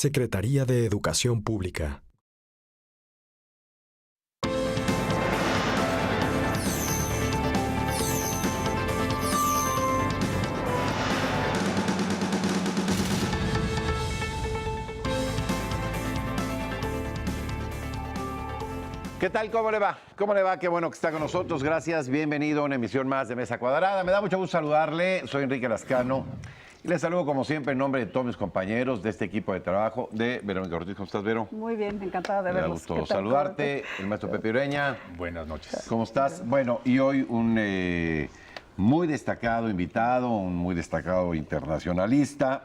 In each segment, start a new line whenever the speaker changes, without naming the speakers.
Secretaría de Educación Pública.
¿Qué tal? ¿Cómo le va? ¿Cómo le va? Qué bueno que está con nosotros. Gracias. Bienvenido a una emisión más de Mesa Cuadrada. Me da mucho gusto saludarle. Soy Enrique Lascano. Y les saludo, como siempre, en nombre de todos mis compañeros de este equipo de trabajo de Verónica Ortiz. ¿Cómo estás, Vero?
Muy bien, encantada de verlos.
Me da gusto saludarte. El maestro Pepe Ureña.
Buenas noches.
¿Cómo estás? Bueno, y hoy un muy destacado invitado, un muy destacado internacionalista,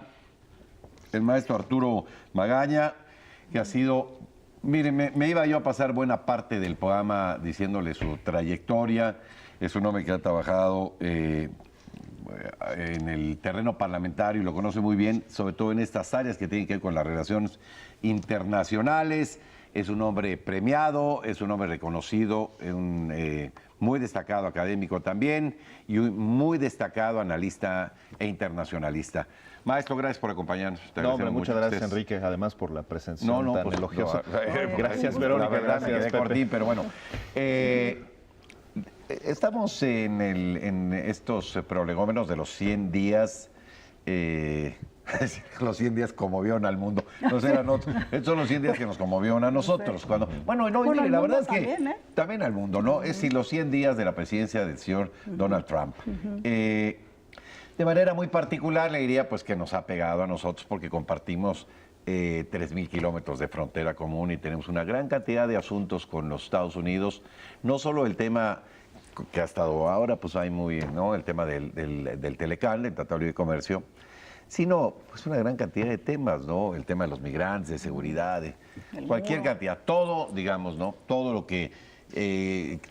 el maestro Arturo Magaña, que ha sido... Mire, me iba yo a pasar buena parte del programa diciéndole su trayectoria. Es un hombre que ha trabajado en el terreno parlamentario y lo conoce muy bien, sobre todo en estas áreas que tienen que ver con las relaciones internacionales. Es un hombre premiado, es un hombre reconocido, muy destacado académico también y un muy destacado analista e internacionalista. Maestro, gracias por acompañarnos.
Muchas gracias, Enrique, además por la presencia tan
pues,
elogiosa.
Gracias, Verónica. La verdad, me quedé cortín, pero bueno. Estamos en estos prolegómenos de los 100 días. Los 100 días conmovieron al mundo. No sé, estos son los 100 días que nos conmovieron a nosotros. Cuando, mire, la verdad es que también al mundo, ¿no? Es decir, los 100 días de la presidencia del señor Donald Trump. De manera muy particular le diría pues que nos ha pegado a nosotros porque compartimos 3,000 kilómetros de frontera común y tenemos una gran cantidad de asuntos con los Estados Unidos. No solo el tema que ha estado ahora, pues hay muy bien, ¿no? El tema del Telecán, del Tratado de Libre Comercio, sino pues una gran cantidad de temas, ¿no? El tema de los migrantes, de seguridad, de cualquier cantidad, todo, digamos, ¿no? Todo lo que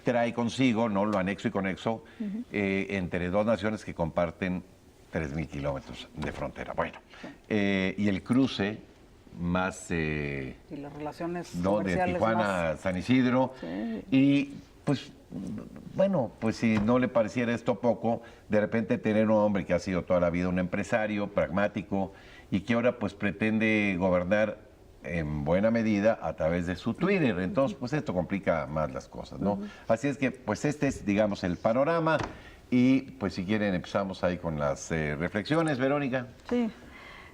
trae consigo, ¿no? Lo anexo y conexo entre dos naciones que comparten 3,000 kilómetros de frontera. Bueno, y el cruce más...
y las relaciones
¿no? De Tijuana a San Isidro. Sí. Y pues, bueno, pues si no le pareciera esto poco, de repente tener un hombre que ha sido toda la vida un empresario pragmático y que ahora pues pretende gobernar en buena medida a través de su Twitter. Entonces, pues esto complica más las cosas, ¿no? Así es que, pues este es, digamos, el panorama. Y pues si quieren empezamos ahí con las reflexiones, Verónica.
Sí,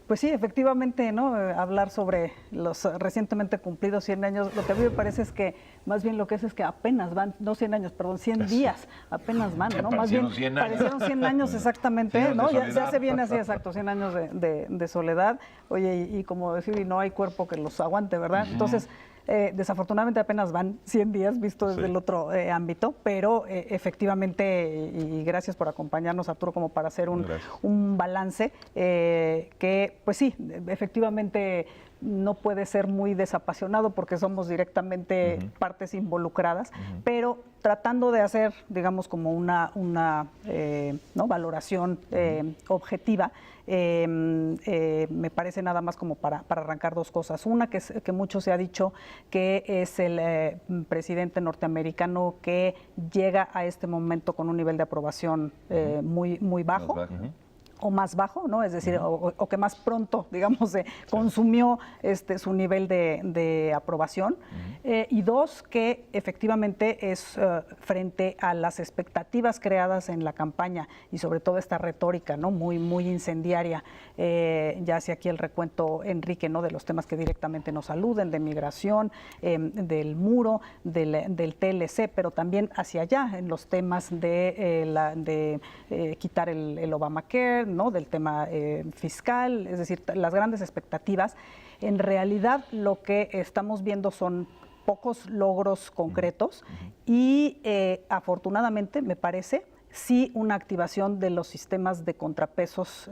pues sí, efectivamente, ¿no? Hablar sobre los recientemente cumplidos 100 años, lo que a mí me parece es que más bien lo que es que apenas van, no 100 años, perdón, 100 días, apenas van, ¿no? Más bien
100 años.
Parecieron 100 años exactamente, ¿no? Ya se viene así, exacto, 100 años de soledad. Oye, y como decir, y no hay cuerpo que los aguante, ¿verdad? Entonces... desafortunadamente apenas van 100 días visto desde el otro ámbito, pero efectivamente, y gracias por acompañarnos, Arturo, como para hacer un balance, que pues sí, efectivamente no puede ser muy desapasionado porque somos directamente partes involucradas, pero tratando de hacer, digamos, como una ¿no? valoración objetiva, me parece nada más como para arrancar dos cosas. Una, que mucho se ha dicho que es el presidente norteamericano que llega a este momento con un nivel de aprobación muy bajo. O más bajo, ¿no? Es decir, o que más pronto, digamos, consumió su nivel de aprobación. Y dos, que efectivamente es frente a las expectativas creadas en la campaña y sobre todo esta retórica, ¿no? Muy incendiaria. Ya hace aquí el recuento, Enrique, ¿no? De los temas que directamente nos aluden, de migración, del muro, del TLC, pero también hacia allá, en los temas de quitar el Obamacare, ¿no? Del tema fiscal, es decir, las grandes expectativas. En realidad lo que estamos viendo son pocos logros concretos y afortunadamente, me parece, sí una activación de los sistemas de contrapesos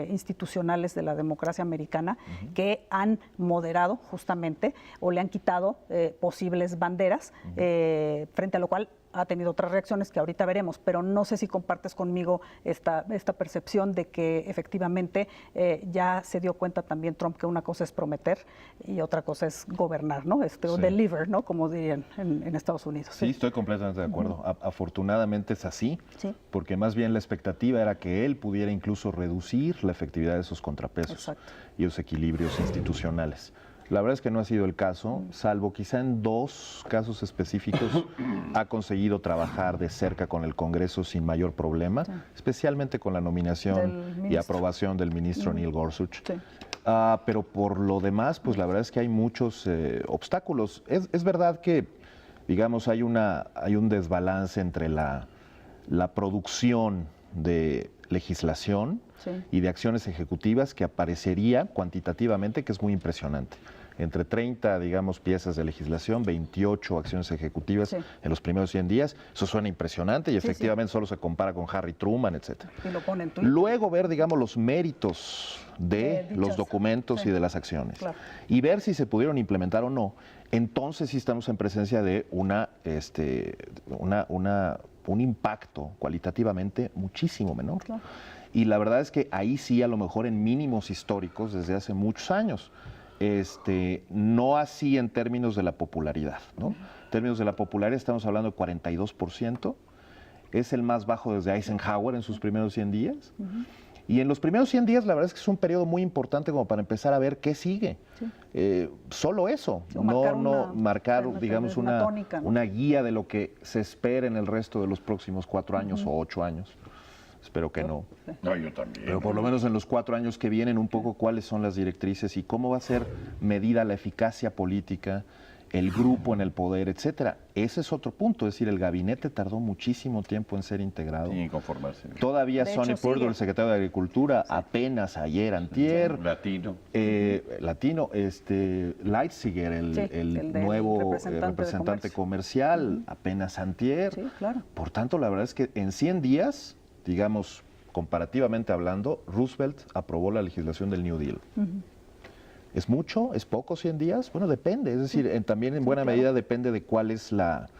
institucionales de la democracia americana que han moderado justamente o le han quitado posibles banderas, frente a lo cual ha tenido otras reacciones que ahorita veremos, pero no sé si compartes conmigo esta percepción de que efectivamente ya se dio cuenta también Trump que una cosa es prometer y otra cosa es gobernar, ¿no? O deliver, ¿no? Como dirían en Estados Unidos.
Sí, estoy completamente de acuerdo. Afortunadamente es así, porque más bien la expectativa era que él pudiera incluso reducir la efectividad de esos contrapesos y los equilibrios institucionales. La verdad es que no ha sido el caso, salvo quizá en 2 casos específicos ha conseguido trabajar de cerca con el Congreso sin mayor problema, especialmente con la nominación y aprobación del ministro Neil Gorsuch. Pero por lo demás, pues la verdad es que hay muchos obstáculos. Es verdad que, digamos, hay un desbalance entre la producción de legislación y de acciones ejecutivas que aparecería cuantitativamente que es muy impresionante. Entre 30, digamos, piezas de legislación, 28 acciones ejecutivas en los primeros 100 días. Eso suena impresionante y efectivamente solo se compara con Harry Truman, etc. Luego ver, digamos, los méritos de los documentos y de las acciones. Y ver si se pudieron implementar o no. Entonces sí estamos en presencia de un impacto cualitativamente muchísimo menor. Y la verdad es que ahí sí, a lo mejor en mínimos históricos desde hace muchos años. No así en términos de la popularidad, ¿no? En términos de la popularidad estamos hablando de 42%, es el más bajo desde Eisenhower en sus primeros 100 días. Y en los primeros 100 días la verdad es que es un periodo muy importante como para empezar a ver qué sigue. Solo eso, no marcar digamos, una guía de lo que se espera en el resto de los próximos 4 años o 8 años. Espero que no.
No, yo también.
Pero por lo menos en los 4 años que vienen, un poco cuáles son las directrices y cómo va a ser medida la eficacia política, el grupo en el poder, etcétera. Ese es otro punto, es decir, el gabinete tardó muchísimo tiempo en ser integrado.
Sin conformarse.
Todavía Sonny Perdue, el secretario de Agricultura, apenas ayer, antier. Latino. Leitziger, el nuevo representante comercial, apenas antier. Por tanto, la verdad es que en 100 días, digamos, comparativamente hablando, Roosevelt aprobó la legislación del New Deal. ¿Es mucho? ¿Es poco 100 días? Bueno, depende. Es decir, también en buena medida depende de cuál es la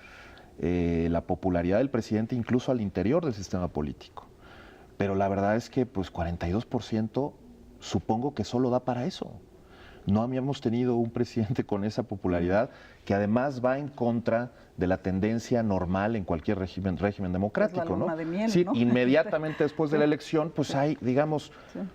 popularidad del presidente, incluso al interior del sistema político. Pero la verdad es que, pues, 42% supongo que solo da para eso. No habíamos tenido un presidente con esa popularidad que además va en contra de la tendencia normal en cualquier régimen democrático, ¿no? Sí, inmediatamente después de la elección, pues hay, digamos,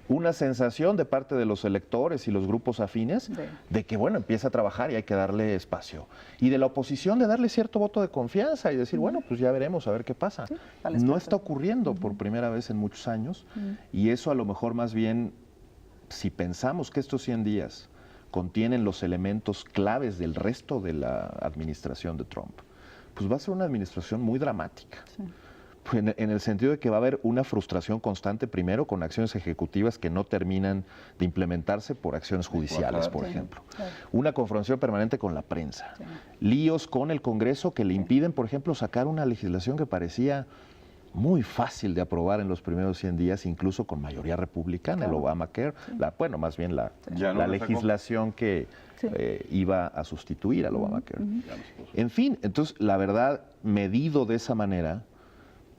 una sensación de parte de los electores y los grupos afines de que, bueno, empieza a trabajar y hay que darle espacio. Y de la oposición de darle cierto voto de confianza y decir, bueno, pues ya veremos, a ver qué pasa. No está ocurriendo por primera vez en muchos años y eso a lo mejor más bien, si pensamos que estos 100 días contienen los elementos claves del resto de la administración de Trump, pues va a ser una administración muy dramática. Pues en el sentido de que va a haber una frustración constante, primero, con acciones ejecutivas que no terminan de implementarse por acciones judiciales, por ejemplo. Una confrontación permanente con la prensa. Líos con el Congreso que le impiden, por ejemplo, sacar una legislación que parecía muy fácil de aprobar en los primeros 100 días, incluso con mayoría republicana, el Obamacare, más bien la legislación que iba a sustituir al Obamacare. En fin, entonces, la verdad, medido de esa manera,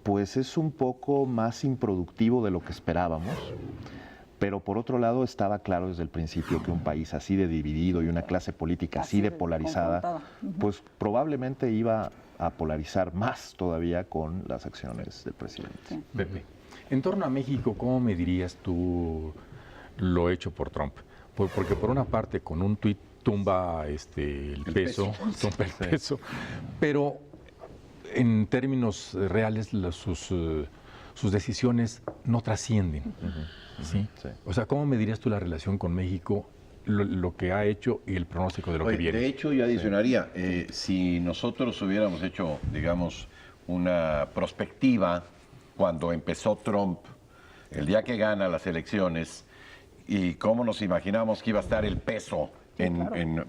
pues es un poco más improductivo de lo que esperábamos, pero por otro lado estaba claro desde el principio que un país así de dividido y una clase política así de polarizada, pues probablemente iba a polarizar más todavía con las acciones del presidente.
Pepe, en torno a México, ¿cómo medirías tú lo hecho por Trump? Porque por una parte con un tuit tumba el peso, pero en términos reales sus decisiones no trascienden. ¿Sí? O sea, ¿cómo medirías tú la relación con México, lo que ha hecho y el pronóstico de lo que viene?
De hecho, yo adicionaría, si nosotros hubiéramos hecho, digamos, una prospectiva cuando empezó Trump, el día que gana las elecciones, y cómo nos imaginamos que iba a estar el peso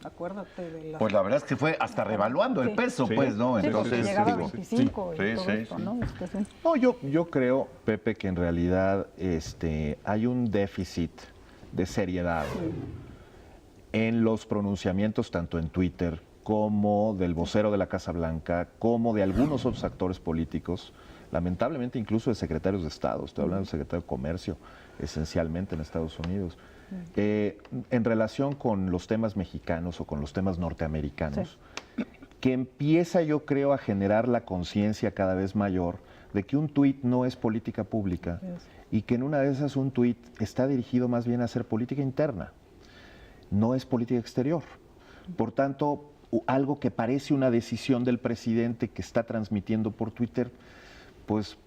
acuérdate de
pues la verdad es que fue hasta revaluando el peso, pues, ¿no?
Entonces, llegaba a 25 y todo esto, ¿no?
No, yo creo, Pepe, que en realidad hay un déficit de seriedad en los pronunciamientos, tanto en Twitter como del vocero de la Casa Blanca, como de algunos otros actores políticos, lamentablemente incluso de secretarios de Estado, estoy hablando del secretario de Comercio, esencialmente en Estados Unidos, en relación con los temas mexicanos o con los temas norteamericanos, que empieza, yo creo, a generar la conciencia cada vez mayor de que un tuit no es política pública y que en una de esas un tuit está dirigido más bien a hacer política interna, no es política exterior. Por tanto, algo que parece una decisión del presidente que está transmitiendo por Twitter, pues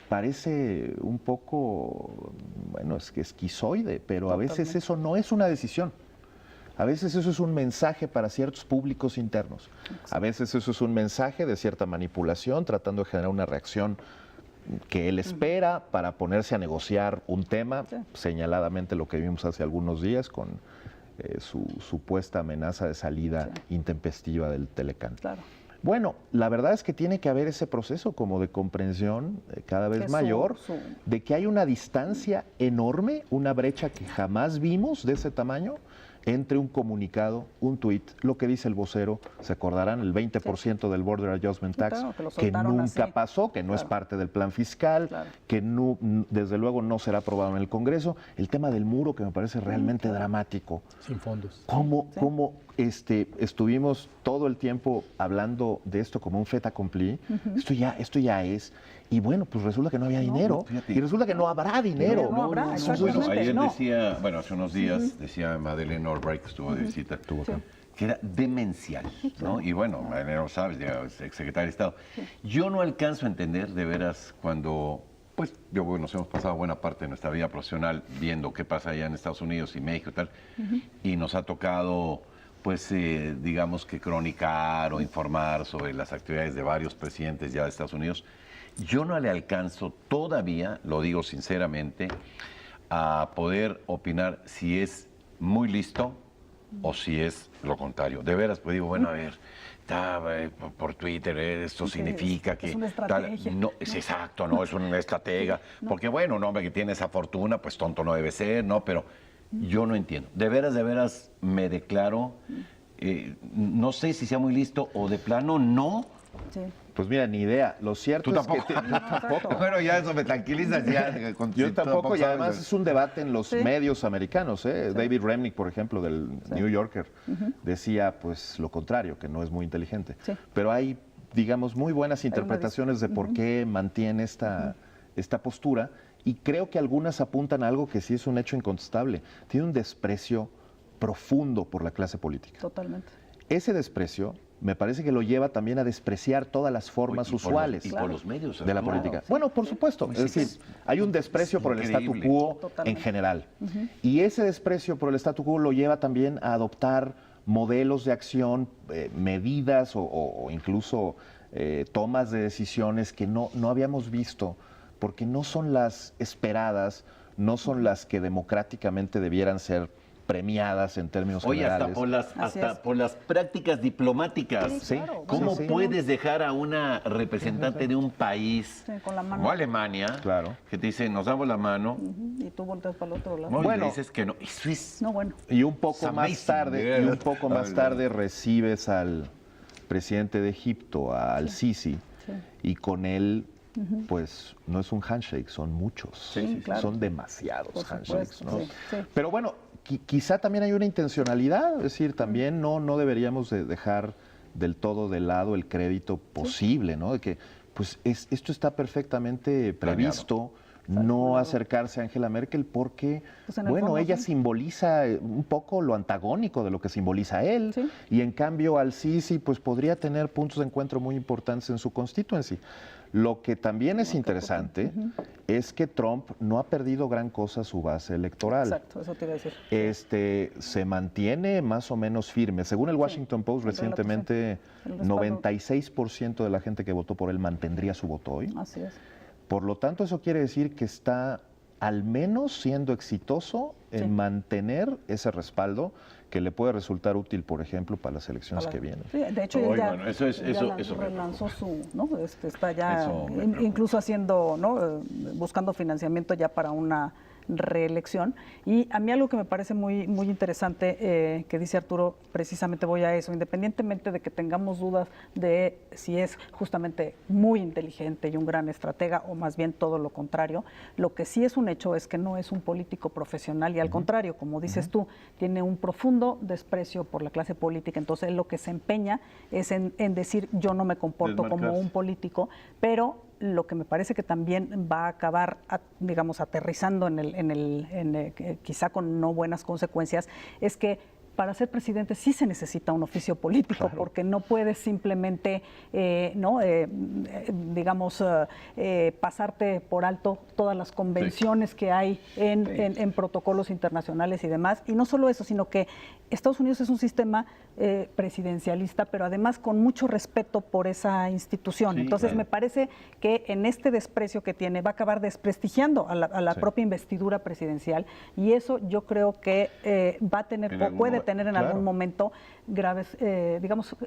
parece un poco, bueno, es que esquizoide, pero a veces eso no es una decisión. A veces eso es un mensaje para ciertos públicos internos. A veces eso es un mensaje de cierta manipulación, tratando de generar una reacción que él espera para ponerse a negociar un tema, señaladamente lo que vimos hace algunos días con su supuesta amenaza de salida intempestiva del Telecán.
Claro.
Bueno, la verdad es que tiene que haber ese proceso como de comprensión cada vez mayor, de que hay una distancia enorme, una brecha que jamás vimos de ese tamaño, entre un comunicado, un tuit, lo que dice el vocero, se acordarán, el 20% del Border Adjustment Tax, que nunca pasó, que no es parte del plan fiscal, que no, desde luego no será aprobado en el Congreso. El tema del muro, que me parece realmente dramático.
Sin fondos.
¿Cómo estuvimos todo el tiempo hablando de esto como un fait accompli? Esto ya es. Y bueno, pues resulta que no había dinero. Y resulta que no habrá dinero.
Bueno, ayer decía, bueno, hace unos díes decía Madeleine Albright, que estuvo de visita, que era demencial, ¿no? Y bueno, Madeleine lo sabes, exsecretaria de Estado. Yo no alcanzo a entender, de veras, cuando, pues, nos hemos pasado buena parte de nuestra vida profesional viendo qué pasa allá en Estados Unidos y México y tal, y nos ha tocado, pues, digamos que cronicar o informar sobre las actividades de varios presidentes ya de Estados Unidos. Yo no le alcanzo todavía, lo digo sinceramente, a poder opinar si es muy listo o si es lo contrario. De veras, pues digo, bueno, a ver, está por Twitter, esto significa que...
Es una estrategia.
No, es exacto, no, es una estratega. Porque bueno, un hombre que tiene esa fortuna, pues tonto no debe ser, ¿no? Pero yo no entiendo. De veras me declaro, no sé si sea muy listo o de plano no.
Sí.
Pues mira, ni idea. Lo cierto
¿Tú
es que...
Yo tampoco. Bueno, ya eso me tranquiliza.
Yo tampoco, y además es un debate en los medios americanos. David Remnick, por ejemplo, del New Yorker, decía pues lo contrario, que no es muy inteligente. Pero hay, digamos, muy buenas interpretaciones de por qué mantiene esta postura, y creo que algunas apuntan a algo que sí es un hecho incontestable. Tiene un desprecio profundo por la clase política.
Totalmente.
Ese desprecio me parece que lo lleva también a despreciar todas las formas usuales
por los medios
de la política. Bueno, por supuesto. Es decir, hay un desprecio por el statu quo en general. Y ese desprecio por el statu quo lo lleva también a adoptar modelos de acción, medidas o incluso tomas de decisiones que no habíamos visto, porque no son las esperadas, no son las que democráticamente debieran ser premiadas en términos generales.
Oye, hasta por las prácticas diplomáticas.
Sí, claro.
¿Cómo puedes dejar a una representante de un país
con la mano,
como Alemania, que te dice, nos damos la mano,
y tú volteas para el otro lado?
No, y le dices que no. Eso es...
No, bueno.
Y un poco más tarde recibes al presidente de Egipto, al Sisi, y con él, pues no es un handshake, son muchos.
Claro.
Son demasiados handshakes, ¿no?
Sí.
Pero bueno, quizá también hay una intencionalidad, es decir, también no deberíamos de dejar del todo de lado el crédito posible, ¿no? De que pues esto está perfectamente previsto, no acercarse a Angela Merkel porque, pues bueno, ella simboliza un poco lo antagónico de lo que simboliza él, y en cambio al-Sisi pues podría tener puntos de encuentro muy importantes en su constituency. Lo que también es interesante es que Trump no ha perdido gran cosa su base electoral.
Exacto, eso te iba a decir.
Se mantiene más o menos firme. Según el Washington Post, recientemente 96% de la gente que votó por él mantendría su voto hoy.
Así es.
Por lo tanto, eso quiere decir que está al menos siendo exitoso en mantener ese respaldo que le puede resultar útil, por ejemplo, para las elecciones que vienen.
Sí, de hecho, eso relanzó su, ¿no? Está ya incluso haciendo, ¿no? Buscando financiamiento ya para una reelección. Y a mí algo que me parece muy, muy interesante que dice Arturo, precisamente voy a eso, independientemente de que tengamos dudas de si es justamente muy inteligente y un gran estratega o más bien todo lo contrario, lo que sí es un hecho es que no es un político profesional y al contrario, como dices tú, tiene un profundo desprecio por la clase política, entonces él lo que se empeña es en decir yo no me comporto como un político, pero lo que me parece que también va a acabar, digamos, aterrizando quizá con no buenas consecuencias, es que para ser presidente sí se necesita un oficio político, claro, porque no puedes simplemente, pasarte por alto todas las convenciones que hay en protocolos internacionales y demás. Y no solo eso, sino que Estados Unidos es un sistema presidencialista, pero además con mucho respeto por esa institución. Entonces me parece que en este desprecio que tiene va a acabar desprestigiando a la propia investidura presidencial, y eso yo creo que va a tener o puede tener en algún momento graves,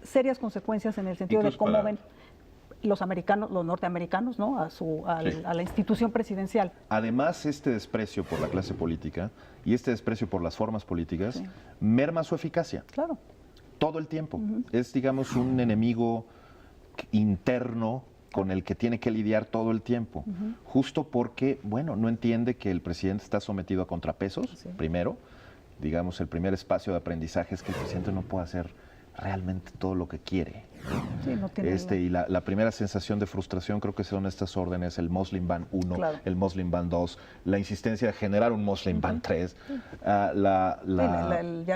serias consecuencias en el sentido de cómo ven los americanos, los norteamericanos, ¿no? a la institución presidencial.
Además, este desprecio por la clase política y este desprecio por las formas políticas merma su eficacia.
Claro.
Todo el tiempo. Es, digamos, un enemigo interno con el que tiene que lidiar todo el tiempo, justo porque, bueno, no entiende que el presidente está sometido a contrapesos, primero. Digamos, el primer espacio de aprendizaje es que el presidente no puede hacer realmente todo lo que quiere.
Sí, no tiene
y la primera sensación de frustración creo que son estas órdenes, el Muslim Ban 1, el Muslim Ban 2, la insistencia de generar un Muslim Ban 3,
ya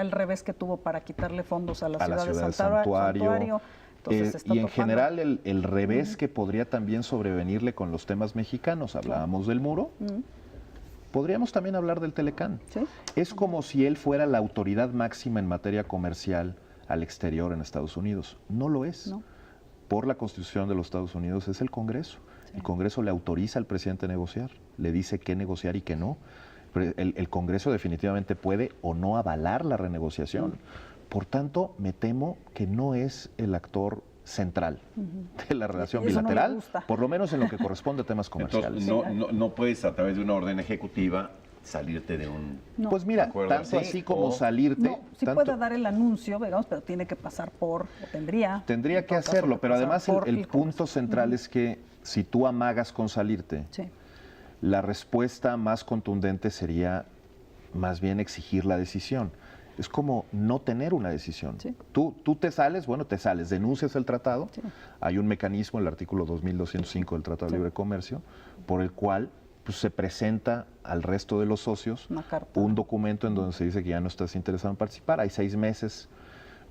el revés que tuvo para quitarle fondos a la ciudad de Santuario.
Y en general el revés que podría también sobrevenirle con los temas mexicanos. Hablábamos del muro. Podríamos también hablar del Telecán. ¿Sí? Es como si él fuera la autoridad máxima en materia comercial al exterior en Estados Unidos. No lo es. No. Por la Constitución de los Estados Unidos es el Congreso. Sí. El Congreso le autoriza al presidente a negociar, le dice qué negociar y qué no. El Congreso definitivamente puede o no avalar la renegociación. Por tanto, me temo que no es el actor central de la relación bilateral, no por lo menos en lo que corresponde a temas comerciales.
Entonces, no puedes a través de una orden ejecutiva salirte de un...
Pues mira, tanto así como salirte...
Sí puede dar el anuncio, digamos, pero tiene que pasar por, o tendría
que hacerlo, pero además el punto central es que si tú amagas con salirte, la respuesta más contundente sería más bien exigir la decisión. Es como no tener una decisión. Sí. Tú te sales, denuncias el tratado. Sí. Hay un mecanismo, el artículo 2205 del Tratado de Libre Comercio, por el cual pues, se presenta al resto de los socios un documento en donde se dice que ya no estás interesado en participar. Hay 6 meses.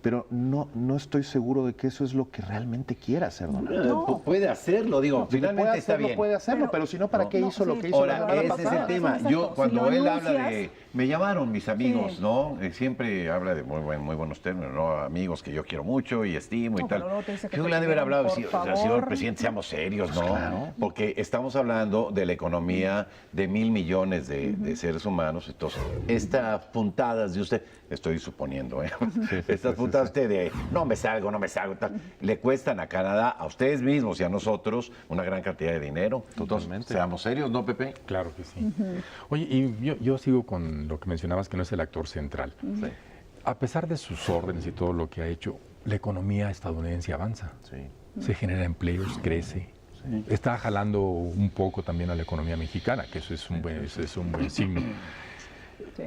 Pero no estoy seguro de que eso es lo que realmente quiera hacer Donald Trump.
Puede hacerlo, digo, finalmente está bien.
Puede hacerlo, pero si no, ¿para qué hizo lo que hizo?
Ahora, ese es el tema. Yo, cuando él habla de... Me llamaron mis amigos, ¿no? Siempre habla de muy buenos términos, ¿no? Amigos que yo quiero mucho y estimo y tal. Yo le han de haber hablado, señor presidente, seamos serios, ¿no? Claro. Porque estamos hablando de la economía de 1,000 millones de seres humanos. Entonces, estas puntadas de usted, estoy suponiendo, estas puntadas usted de no me salgo, tal, le cuestan a Canadá, a ustedes mismos y a nosotros una gran cantidad de dinero.
Totalmente.
Entonces, seamos serios, ¿no, Pepe?
Claro que sí. Oye, y yo sigo con lo que mencionabas, que no es el actor central. Sí. A pesar de sus órdenes y todo lo que ha hecho, la economía estadounidense avanza. Sí. Se genera empleos, crece. Sí. Está jalando un poco también a la economía mexicana, que eso es un buen signo. Sí.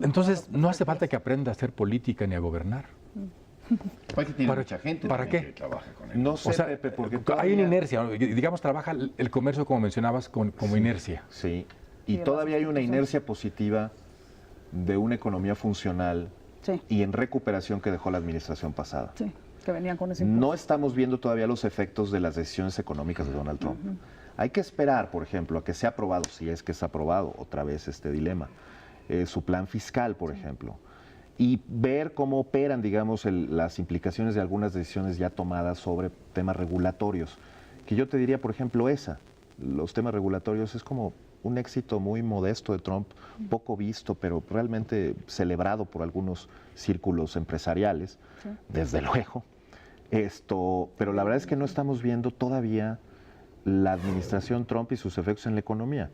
Entonces, no hace falta que aprenda a hacer política ni a gobernar.
Tiene mucha gente
¿para qué?
Que trabaja con él.
No sé, Pepe, porque
hay una inercia. Digamos, trabaja el comercio, como mencionabas, como inercia.
Sí, y todavía hay una inercia positiva de una economía funcional y en recuperación que dejó la administración pasada.
Sí, que venían con ese
impulso. No estamos viendo todavía los efectos de las decisiones económicas de Donald Trump. Hay que esperar, por ejemplo, a que sea aprobado, si es que es aprobado, otra vez este dilema, su plan fiscal, por ejemplo, y ver cómo operan, digamos, las implicaciones de algunas decisiones ya tomadas sobre temas regulatorios. Que yo te diría, por ejemplo, los temas regulatorios es como un éxito muy modesto de Trump, poco visto, pero realmente celebrado por algunos círculos empresariales, desde luego. Pero la verdad es que no estamos viendo todavía la administración Trump y sus efectos en la economía.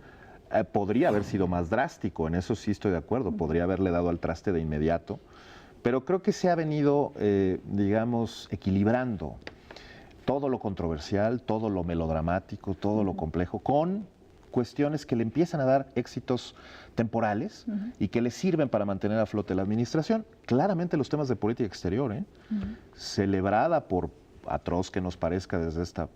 Podría haber sido más drástico, en eso sí estoy de acuerdo, podría haberle dado al traste de inmediato, pero creo que se ha venido, digamos, equilibrando todo lo controversial, todo lo melodramático, todo lo complejo, con cuestiones que le empiezan a dar éxitos temporales y que le sirven para mantener a flote la administración. Claramente los temas de política exterior, celebrada por atroz que nos parezca desde esta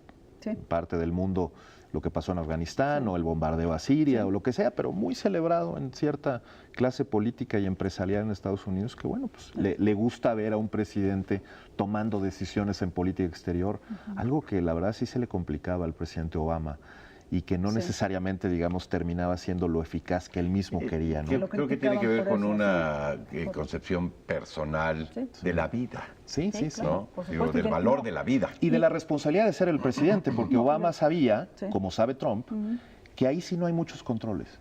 parte del mundo, lo que pasó en Afganistán o el bombardeo a Siria o lo que sea, pero muy celebrado en cierta clase política y empresarial en Estados Unidos, que bueno, pues le gusta ver a un presidente tomando decisiones en política exterior, algo que la verdad sí se le complicaba al presidente Obama y que no necesariamente, digamos, terminaba siendo lo eficaz que él mismo quería, ¿no?
Creo que tiene que ver con una concepción personal de la vida.
Sí,
¿no? Digo, del valor de la vida.
Y de la responsabilidad de ser el presidente, porque Obama sabía, como sabe Trump, que ahí sí no hay muchos controles.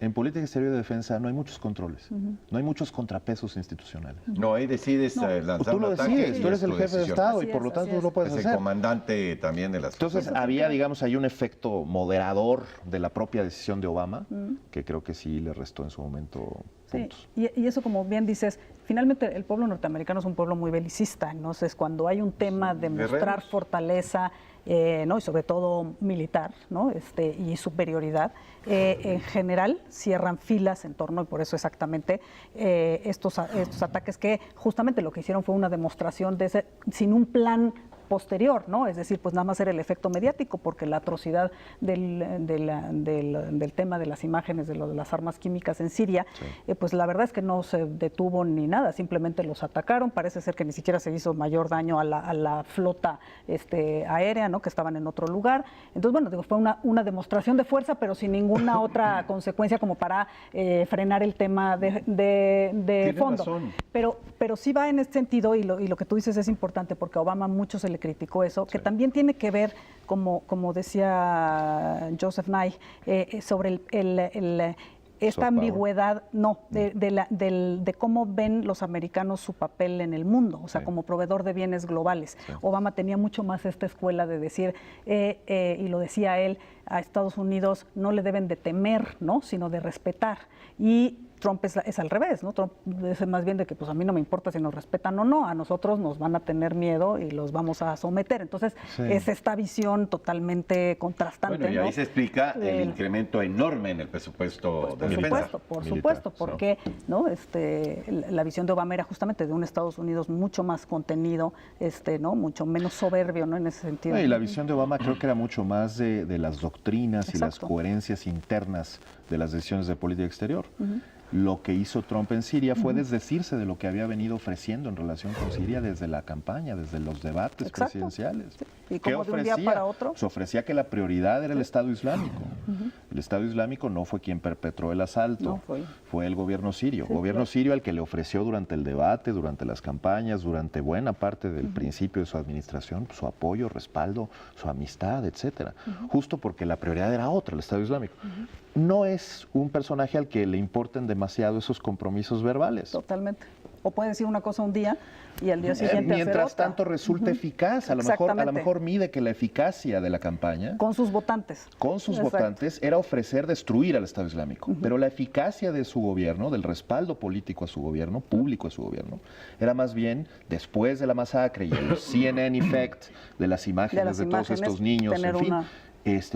En política exterior y de defensa no hay muchos controles, no hay muchos contrapesos institucionales.
No, ahí decides lanzar un ataque.
Tú lo decides, tú eres el jefe de Estado y por lo tanto tú lo puedes hacer.
Es el comandante también de las
Entonces había, digamos, ahí un efecto moderador de la propia decisión de Obama, que creo que sí le restó en su momento puntos.
Y eso, como bien dices, finalmente el pueblo norteamericano es un pueblo muy belicista, entonces cuando hay un tema de mostrar fortaleza, ¿no? Y sobre todo militar, ¿no? Y superioridad, en general cierran filas en torno, y por eso exactamente estos ataques que justamente lo que hicieron fue una demostración de ese, sin un plan posterior, ¿no? Es decir, pues nada más era el efecto mediático, porque la atrocidad del tema de las imágenes de las armas químicas en Siria, pues la verdad es que no se detuvo ni nada, simplemente los atacaron, parece ser que ni siquiera se hizo mayor daño a la flota aérea, ¿no? Que estaban en otro lugar. Entonces, bueno, digo, fue una demostración de fuerza, pero sin ninguna otra consecuencia como para frenar el tema de fondo.
Razón.
Pero sí va en este sentido, y lo que tú dices es importante, porque a Obama mucho se le criticó eso, que también tiene que ver, como decía Joseph Nye, sobre esta ambigüedad, de cómo ven los americanos su papel en el mundo, o sea, como proveedor de bienes globales. Obama tenía mucho más esta escuela de decir, y lo decía él, a Estados Unidos no le deben de temer, ¿no? Sino de respetar. Y Trump es al revés, ¿no? Trump es más bien de que pues a mí no me importa si nos respetan o no, a nosotros nos van a tener miedo y los vamos a someter. Entonces es esta visión totalmente contrastante.
Bueno, y ahí
¿no?
se explica el incremento enorme en el presupuesto de defensa.
Por supuesto, porque ¿no? La visión de Obama era justamente de un Estados Unidos mucho más contenido, ¿no? Mucho menos soberbio, ¿no? En ese sentido.
Y la visión de Obama creo que era mucho más de las doctrinas y las coherencias internas de las decisiones de política exterior. Lo que hizo Trump en Siria fue desdecirse de lo que había venido ofreciendo en relación con Siria desde la campaña, desde los debates presidenciales.
¿Y cómo de un día para otro?
Se ofrecía que la prioridad era el Estado Islámico. El Estado Islámico no fue quien perpetró el asalto, fue el gobierno sirio. Gobierno sirio al que le ofreció durante el debate, durante las campañas, durante buena parte del principio de su administración, su apoyo, respaldo, su amistad, etcétera. Justo porque la prioridad era otra, el Estado Islámico. No es un personaje al que le importen demasiado esos compromisos verbales.
Totalmente. O puede decir una cosa un día y al día siguiente
mientras
hacer otra.
tanto resulta eficaz. A lo mejor mide que la eficacia de la campaña
con sus votantes.
Con sus votantes era ofrecer destruir al Estado Islámico. Pero la eficacia de su gobierno, del respaldo político a su gobierno, público a su gobierno, era más bien después de la masacre y el CNN effect de las imágenes de todos estos niños, en fin.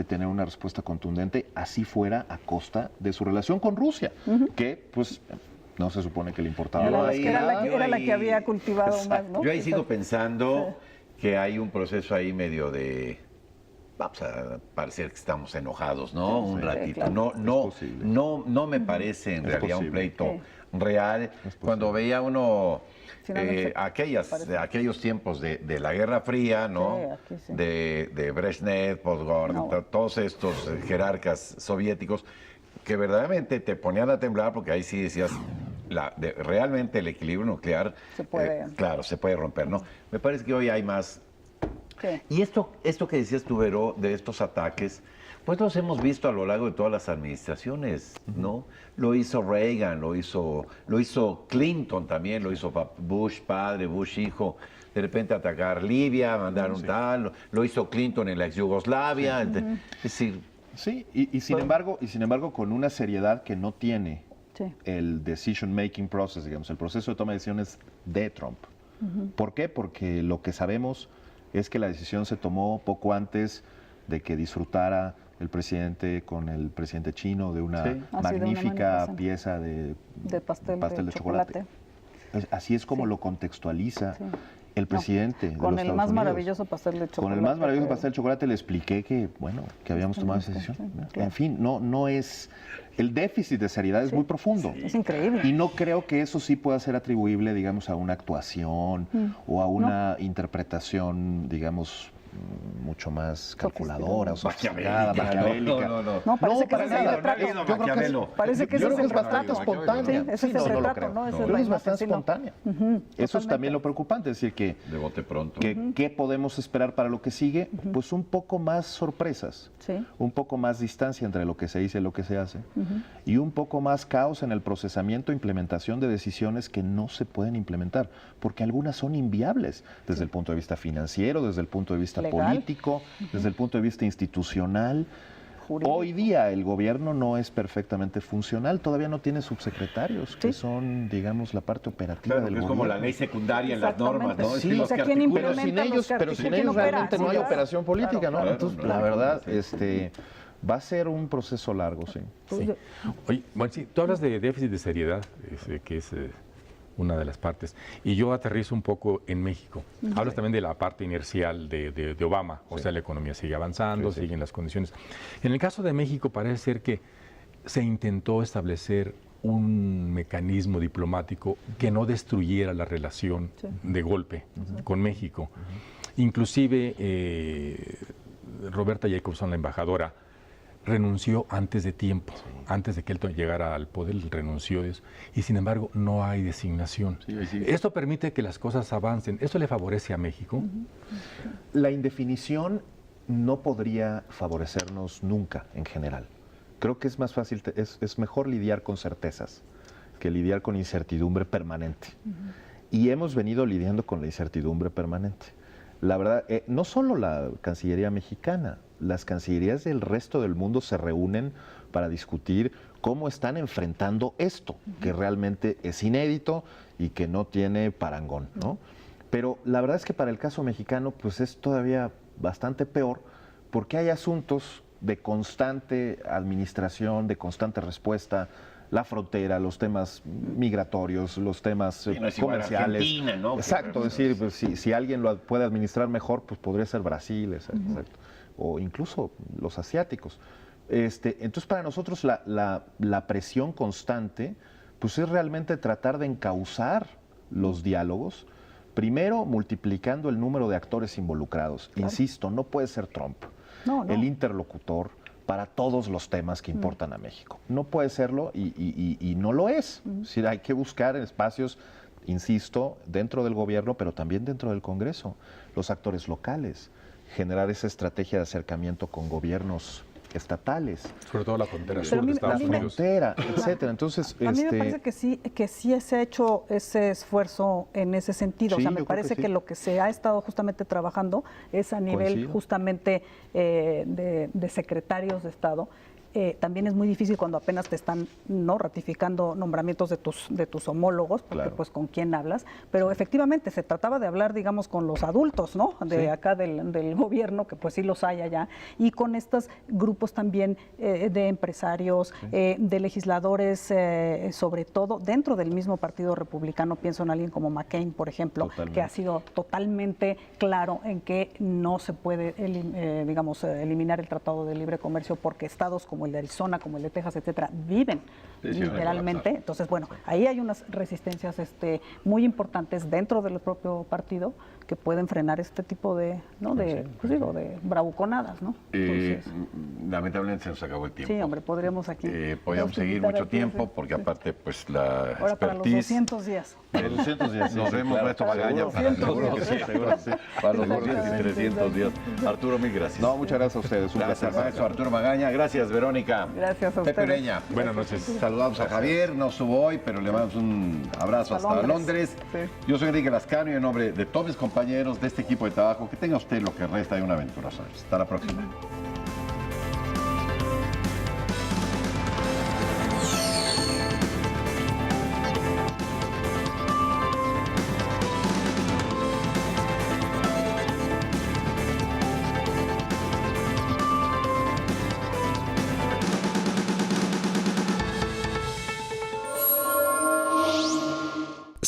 Tener una respuesta contundente, así fuera a costa de su relación con Rusia, que pues no se supone que le importaba.
Era la que había cultivado más, ¿no?
Yo ahí sigo pensando que hay un proceso ahí medio de, vamos a parecer que estamos enojados, ¿no? Un ratito. Claro. No me parece en realidad un pleito real. Cuando veía uno aquellos tiempos de la Guerra Fría, ¿no? De Brezhnev, Podgorny, todos estos jerarcas soviéticos que verdaderamente te ponían a temblar, porque ahí sí decías, realmente el equilibrio nuclear, se puede romper, ¿no? Me parece que hoy hay más. Y esto que decías tú, Vero, de estos ataques, pues los hemos visto a lo largo de todas las administraciones, ¿no? Lo hizo Reagan, lo hizo Clinton también, lo hizo Bush padre, Bush hijo, de repente atacar Libia, mandar un tal, lo hizo Clinton en la ex Yugoslavia, es decir,
Sí, y sin embargo, con una seriedad que no tiene el decision making process, digamos, el proceso de toma de decisiones de Trump. ¿Por qué? Porque lo que sabemos es que la decisión se tomó poco antes de que disfrutara el presidente con el presidente chino de una magnífica pieza de pastel de chocolate. Así es como lo contextualiza el presidente.
No, con el más maravilloso pastel de chocolate.
Con el más maravilloso pastel de chocolate le expliqué que, que habíamos tomado esa decisión. En fin, no es... El déficit de seriedad es muy profundo.
Es increíble.
Y no creo que eso sí pueda ser atribuible, digamos, a una actuación o a una interpretación, digamos, mucho más calculadora, sofisticada, maquiavélica.
No, parece que ese es el retrato.
Parece que ese es bastante espontáneo.
Ese es el retrato, ¿no?
Creo que es bastante espontánea. Eso es también lo preocupante, es decir, que
de bote pronto.
¿Qué podemos esperar para lo que sigue? Pues un poco más sorpresas, un poco más distancia entre lo que se dice y lo que se hace, y un poco más caos en el procesamiento e implementación de decisiones que no se pueden implementar, porque algunas son inviables desde el punto de vista financiero, desde el punto de vista político, desde el punto de vista institucional. Jurídico. Hoy día el gobierno no es perfectamente funcional, todavía no tiene subsecretarios, que son, digamos, la parte operativa del gobierno.
Es como la ley secundaria en las normas, ¿no?
Sí, pero sin ellos realmente no hay operación política, ¿no? Entonces, la verdad, va a ser un proceso largo, sí.
Oye, bueno, sí, tú hablas de déficit de seriedad, que es una de las partes. Y yo aterrizo un poco en México. Hablas también de la parte inercial de Obama, o sea, la economía sigue avanzando, siguen las condiciones. En el caso de México parece ser que se intentó establecer un mecanismo diplomático que no destruyera la relación de golpe con México. Inclusive Roberta Jacobson, la embajadora, renunció antes de tiempo, antes de que él llegara al poder, renunció eso, y sin embargo no hay designación. Esto permite que las cosas avancen. ¿Esto le favorece a México?
La indefinición no podría favorecernos nunca en general. Creo que es más fácil, es mejor lidiar con certezas que lidiar con incertidumbre permanente. Y hemos venido lidiando con la incertidumbre permanente. La verdad, no solo la Cancillería mexicana, las cancillerías del resto del mundo se reúnen para discutir cómo están enfrentando esto, que realmente es inédito y que no tiene parangón, ¿no? Pero la verdad es que para el caso mexicano, pues es todavía bastante peor, porque hay asuntos de constante administración, de constante respuesta, la frontera, los temas migratorios, los temas comerciales.
Argentina, ¿no?
Exacto, es decir, pues, si alguien lo puede administrar mejor, pues podría ser Brasil, exacto. O incluso los asiáticos. Entonces, para nosotros la presión constante, pues es realmente tratar de encauzar los diálogos, primero multiplicando el número de actores involucrados. Claro. Insisto, no puede ser Trump el interlocutor para todos los temas que importan a México. No puede serlo y no lo es. Es decir, hay que buscar espacios, insisto, dentro del gobierno, pero también dentro del Congreso, los actores locales, generar esa estrategia de acercamiento con gobiernos estatales.
Sobre todo la frontera sur de Estados Unidos.
La frontera, etcétera. Entonces,
a mí me parece que sí se ha hecho ese esfuerzo en ese sentido.
Sí,
o sea, me parece que lo que se ha estado justamente trabajando es a nivel justamente de secretarios de Estado. También es muy difícil cuando apenas te están ratificando nombramientos de tus homólogos, porque pues con quién hablas, pero efectivamente se trataba de hablar, digamos, con los adultos, ¿no? De acá del gobierno, que pues sí los hay allá, y con estos grupos también de empresarios, de legisladores, sobre todo dentro del mismo Partido Republicano. Pienso en alguien como McCain, por ejemplo, que ha sido totalmente claro en que no se puede, eliminar el Tratado de Libre Comercio porque estados como el de Arizona, como el de Texas, etcétera, viven literalmente. Entonces, bueno, ahí hay unas resistencias muy importantes dentro del propio partido que pueden frenar este tipo de bravuconadas, ¿no? Entonces,
lamentablemente se nos acabó el tiempo.
Sí, hombre, podríamos aquí.
Podríamos seguir mucho tiempo, porque aparte, pues, la
expertise... Para los 200 días.
Para los 200 días. Nos vemos, Maestro Magaña. Seguro que sí. Para los 200 y 300 días. Arturo, mil gracias.
No, muchas gracias a ustedes.
Gracias, maestro Arturo Magaña. Gracias, Verónica.
Gracias a ustedes.
Pepe Ureña.
Buenas noches.
Saludamos a Javier, no subo hoy, pero le mandamos un abrazo hasta Londres. Sí. Yo soy Enrique Lascano y en nombre de todos mis compañeros de este equipo de trabajo, que tenga usted lo que resta de una aventura. Hasta la próxima.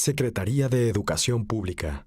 Secretaría de Educación Pública.